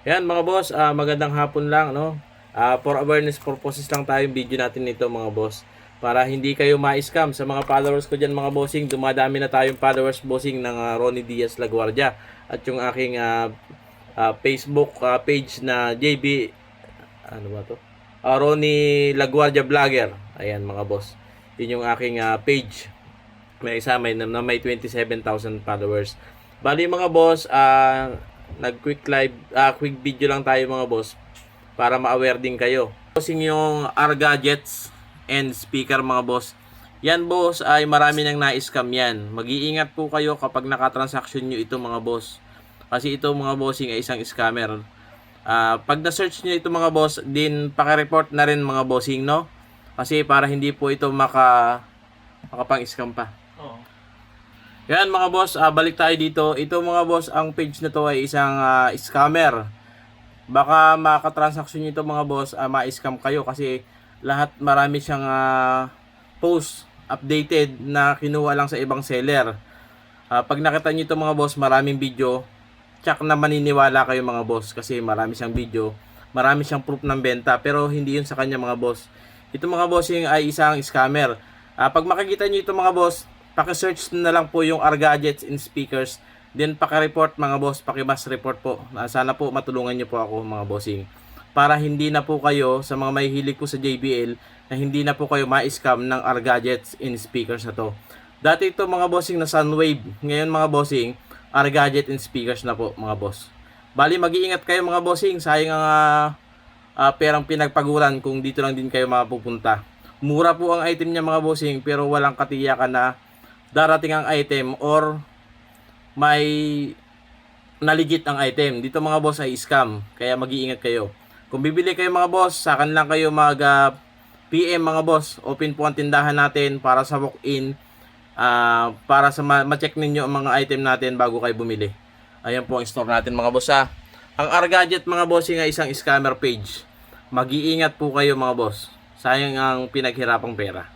Yan mga boss, magandang hapon lang, no? For awareness purposes lang tayong video natin nito mga boss. Para hindi kayo ma-scam sa mga followers ko dyan mga bossing. Dumadami na tayong followers bossing ng Ronnie Diaz Laguardia. At yung aking Facebook page na JB, ano ba to? Ronnie Laguardia Vlogger. Ayan mga boss. Yun yung aking page. May isa may 27,000 followers. Bali mga boss, nag-quick live, quick video lang tayo mga boss para ma-aware din kayo. Bossing yung R gadgets and speaker mga boss. Yan boss ay marami nang na-scam yan. Mag-iingat po kayo kapag nakatransaction nyo ito mga boss. Kasi ito mga bossing ay isang scammer. Pag na-search nyo ito mga boss, din paki-report na rin mga bossing, no? Kasi para hindi po ito makapang-scam pa. Yan mga boss, balik tayo dito. Ito mga boss, ang page na to ay isang scammer. Baka makatransaction nito mga boss, ma-scam kayo kasi marami siyang post updated na kinuha lang sa ibang seller. Pag nakita niyo ito mga boss, maraming video, tsak na maniniwala kayo mga boss kasi marami siyang video, marami siyang proof ng benta pero hindi yun sa kanya mga boss. Ito mga bossing ay isang scammer. Pag makikita niyo ito mga boss, paki-search na lang po yung R gadgets and speakers. Then paki-report mga boss, paki-mass report po. Sana po matulungan niyo po ako mga bossing. Para hindi na po kayo sa mga may hilig po sa JBL na hindi na po kayo ma-scam ng R gadgets and speakers na to. Dati ito mga bossing na Sunwave. Ngayon mga bossing, R gadget and speakers na po mga boss. Bali mag-iingat kayo mga bossing. Sayang ang perang pinagpaguran kung dito lang din kayo mapupunta. Mura po ang item niya mga bossing pero walang katiyakan na darating ang item or may naligit ang item. Dito mga boss ay scam. Kaya mag-iingat kayo. Kung bibili kayo mga boss, sa akin lang kayo mag PM mga boss. Open po ang tindahan natin para sa walk-in. Para sa ma-check ninyo ang mga item natin bago kayo bumili. Ayan po ang store natin mga boss ha. Ang R gadget mga bossing ay isang scammer page. Mag-iingat po kayo mga boss. Sayang ang pinaghirapang pera.